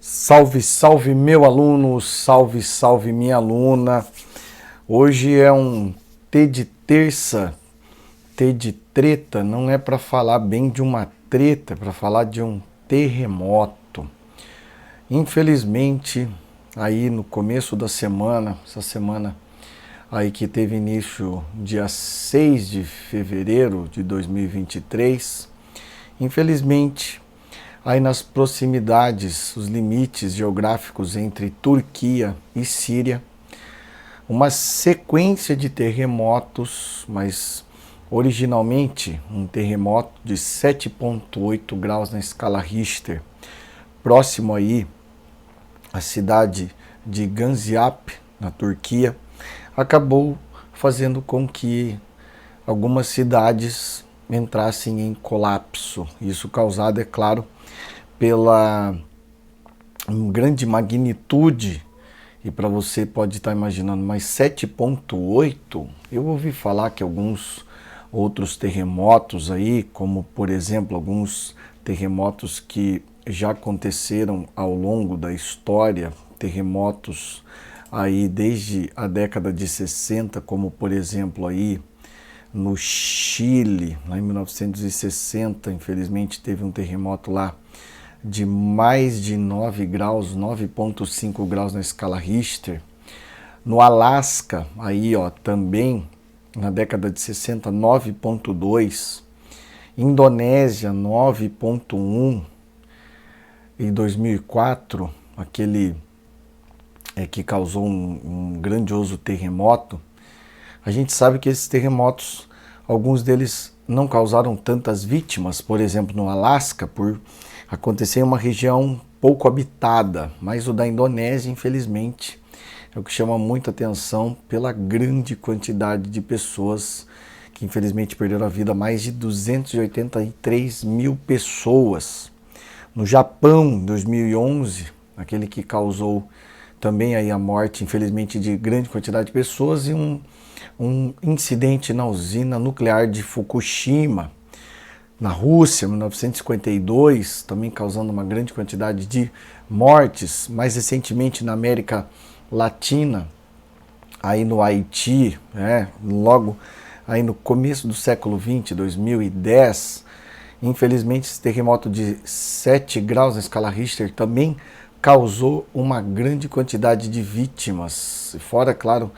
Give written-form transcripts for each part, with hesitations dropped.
Salve, salve meu aluno, salve, salve minha aluna. Hoje é um T de terça, T de treta, não é para falar bem de uma treta, é para falar de um terremoto. Infelizmente, aí no começo da semana, essa semana aí que teve início dia 6 de fevereiro de 2023, infelizmente, aí nas proximidades, os limites geográficos entre Turquia e Síria, uma sequência de terremotos, mas originalmente um terremoto de 7,8 graus na escala Richter, próximo aí à cidade de Gaziantep, na Turquia, acabou fazendo com que algumas cidades entrassem em colapso. Isso causado, é claro, pela grande magnitude, e para você pode estar imaginando, mas 7,8, eu ouvi falar que alguns outros terremotos aí, como por exemplo alguns terremotos que já aconteceram ao longo da história, terremotos aí desde a década de 60, como por exemplo aí no Chile, lá em 1960, infelizmente teve um terremoto lá de mais de 9 graus, 9,5 graus na escala Richter. No Alasca, aí ó, também na década de 60, 9,2. Indonésia, 9,1. Em 2004, aquele que causou um grandioso terremoto. A gente sabe que esses terremotos, alguns deles não causaram tantas vítimas, por exemplo, no Alasca, por acontecer em uma região pouco habitada, mas o da Indonésia, infelizmente, é o que chama muita atenção pela grande quantidade de pessoas que infelizmente perderam a vida, mais de 283 mil pessoas. No Japão, em 2011, aquele que causou também aí a morte, infelizmente, de grande quantidade de pessoas, e um incidente na usina nuclear de Fukushima. Na Rússia, em 1952, também causando uma grande quantidade de mortes. Mais recentemente na América Latina, aí no Haiti, logo aí no começo do século XX, 2010, infelizmente esse terremoto de 7 graus na escala Richter também causou uma grande quantidade de vítimas. Fora, claro,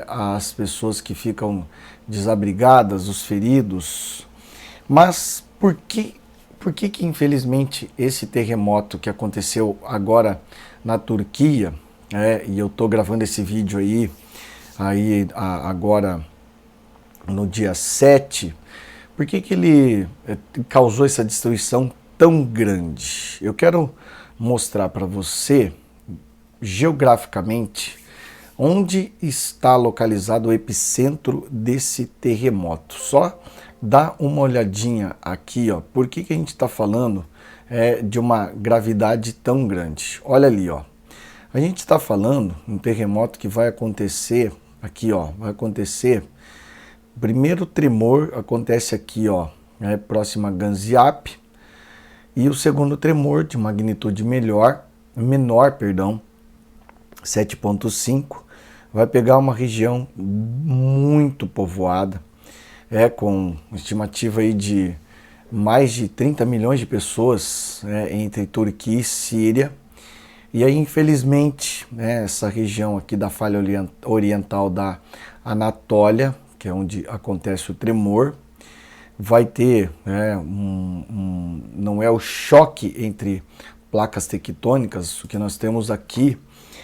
as pessoas que ficam desabrigadas, os feridos. Mas por que infelizmente esse terremoto que aconteceu agora na Turquia, e eu estou gravando esse vídeo aí agora no dia 7, por que ele causou essa destruição tão grande? Eu quero mostrar para você geograficamente onde está localizado o epicentro desse terremoto. Só dá uma olhadinha aqui, ó. Por que a gente está falando de uma gravidade tão grande? Olha ali, ó. A gente está falando de um terremoto que vai acontecer aqui, ó. Vai acontecer. O primeiro tremor acontece aqui, ó, próximo a Gaziantep, e o segundo tremor de magnitude menor, 7,5, vai pegar uma região muito povoada, com estimativa aí de mais de 30 milhões de pessoas, entre Turquia e Síria. E aí, infelizmente, essa região aqui da falha oriental da Anatólia, que é onde acontece o tremor, vai ter, não é o choque entre placas tectônicas, o que nós temos aqui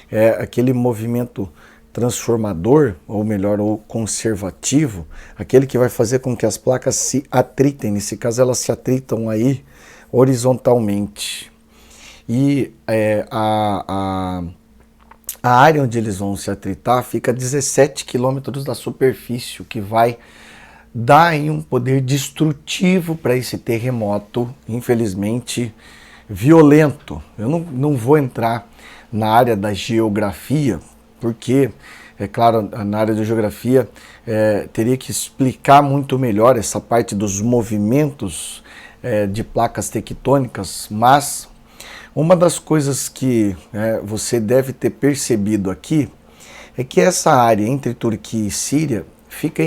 é aquele movimento transformador, ou melhor, ou conservativo, aquele que vai fazer com que as placas se atritem. Nesse caso, elas se atritam aí horizontalmente. E a área onde eles vão se atritar fica a 17 quilômetros da superfície, o que vai dar aí um poder destrutivo para esse terremoto, infelizmente violento. Eu não vou entrar na área da geografia, porque, é claro, na área da geografia teria que explicar muito melhor essa parte dos movimentos de placas tectônicas, mas Uma das coisas que você deve ter percebido aqui é que essa área entre Turquia e Síria fica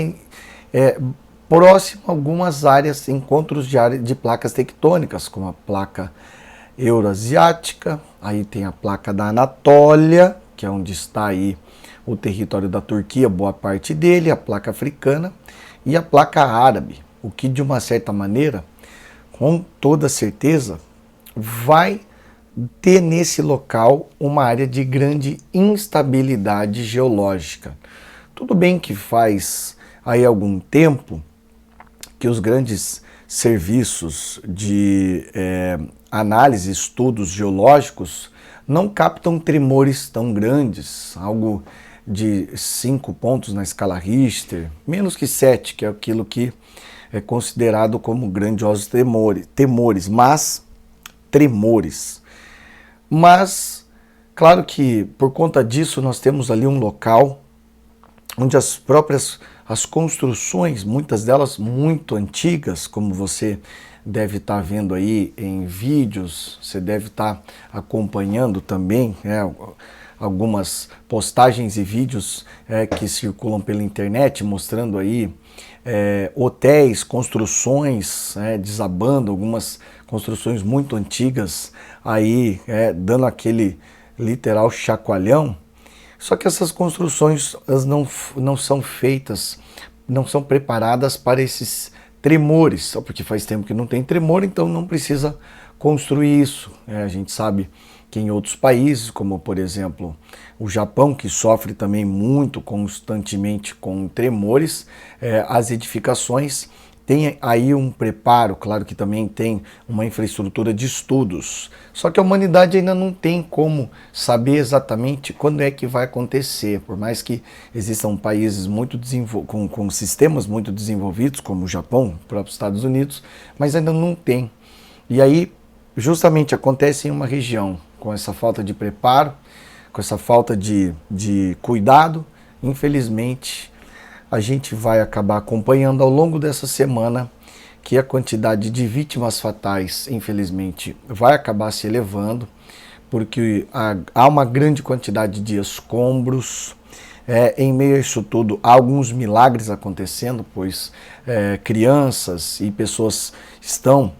próximo a algumas áreas, encontros de área de placas tectônicas, como a placa eurasiática, aí tem a placa da Anatólia, que é onde está aí o território da Turquia, boa parte dele, a placa africana e a placa árabe, o que de uma certa maneira, com toda certeza, vai ter nesse local uma área de grande instabilidade geológica. Tudo bem que faz aí algum tempo que os grandes serviços de análise, estudos geológicos não captam tremores tão grandes, algo de 5 pontos na escala Richter, menos que 7, que é aquilo que é considerado como grandiosos tremores. Mas, claro que por conta disso nós temos ali um local onde as construções, muitas delas muito antigas, como você deve estar vendo aí em vídeos, você deve estar acompanhando também algumas postagens e vídeos que circulam pela internet, mostrando aí hotéis, construções desabando, algumas construções muito antigas aí dando aquele literal chacoalhão. Só que essas construções não são feitas, não são preparadas para esses tremores, só porque faz tempo que não tem tremor, então não precisa construir isso. A gente sabe que em outros países, como por exemplo o Japão, que sofre também muito constantemente com tremores, as edificações têm aí um preparo, claro que também tem uma infraestrutura de estudos. Só que a humanidade ainda não tem como saber exatamente quando é que vai acontecer, por mais que existam países muito com sistemas muito desenvolvidos, como o Japão, os próprios Estados Unidos, mas ainda não tem. E aí, justamente acontece em uma região com essa falta de preparo, com essa falta de cuidado, infelizmente, a gente vai acabar acompanhando ao longo dessa semana que a quantidade de vítimas fatais, infelizmente, vai acabar se elevando, porque há uma grande quantidade de escombros. Em meio a isso tudo, há alguns milagres acontecendo, pois crianças e pessoas estão,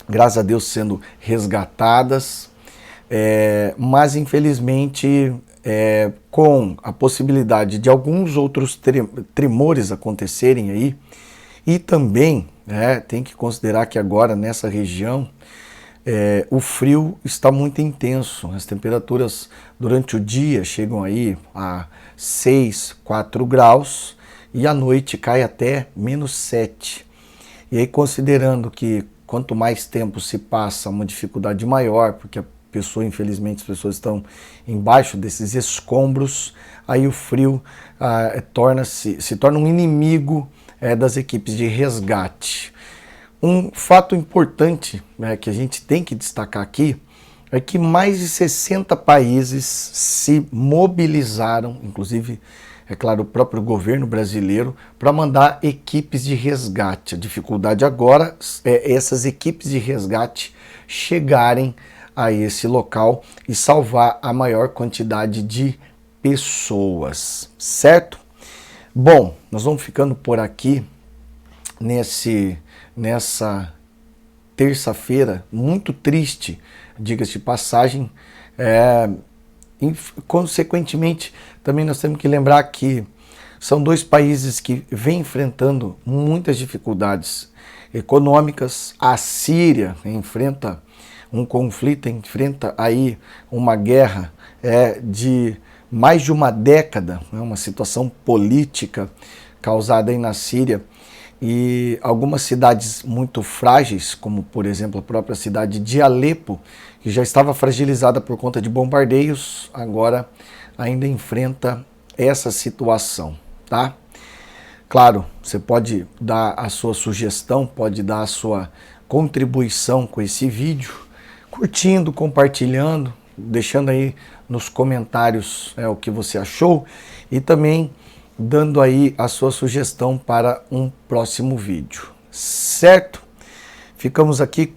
graças a Deus, sendo resgatadas, mas infelizmente com a possibilidade de alguns outros tremores acontecerem aí, e também tem que considerar que agora nessa região o frio está muito intenso, as temperaturas durante o dia chegam aí a 6, 4 graus e à noite cai até -7. E aí, considerando que quanto mais tempo se passa, uma dificuldade maior, porque infelizmente as pessoas estão embaixo desses escombros, aí o frio se torna um inimigo das equipes de resgate. Um fato importante que a gente tem que destacar aqui é que mais de 60 países se mobilizaram, inclusive, é claro, o próprio governo brasileiro, para mandar equipes de resgate. A dificuldade agora é essas equipes de resgate chegarem a esse local e salvar a maior quantidade de pessoas, certo? Bom, nós vamos ficando por aqui nessa terça-feira muito triste, diga-se de passagem. Consequentemente, também nós temos que lembrar que são dois países que vêm enfrentando muitas dificuldades econômicas. A Síria enfrenta um conflito, enfrenta aí uma guerra de mais de uma década, uma situação política causada aí na Síria, e algumas cidades muito frágeis, como por exemplo a própria cidade de Alepo, que já estava fragilizada por conta de bombardeios, agora ainda enfrenta essa situação, tá? Claro, você pode dar a sua sugestão, pode dar a sua contribuição com esse vídeo, curtindo, compartilhando, deixando aí nos comentários o que você achou e também dando aí a sua sugestão para um próximo vídeo, certo? Ficamos aqui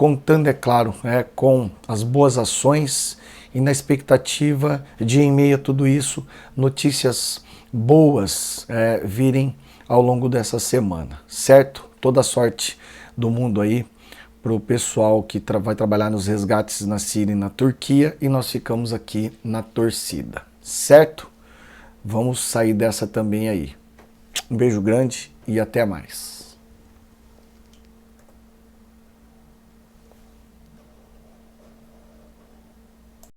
contando, é claro, com as boas ações e na expectativa de, em meio a tudo isso, notícias boas virem ao longo dessa semana, certo? Toda sorte do mundo aí para o pessoal que vai trabalhar nos resgates na Síria e na Turquia, e nós ficamos aqui na torcida, certo? Vamos sair dessa também aí. Um beijo grande e até mais.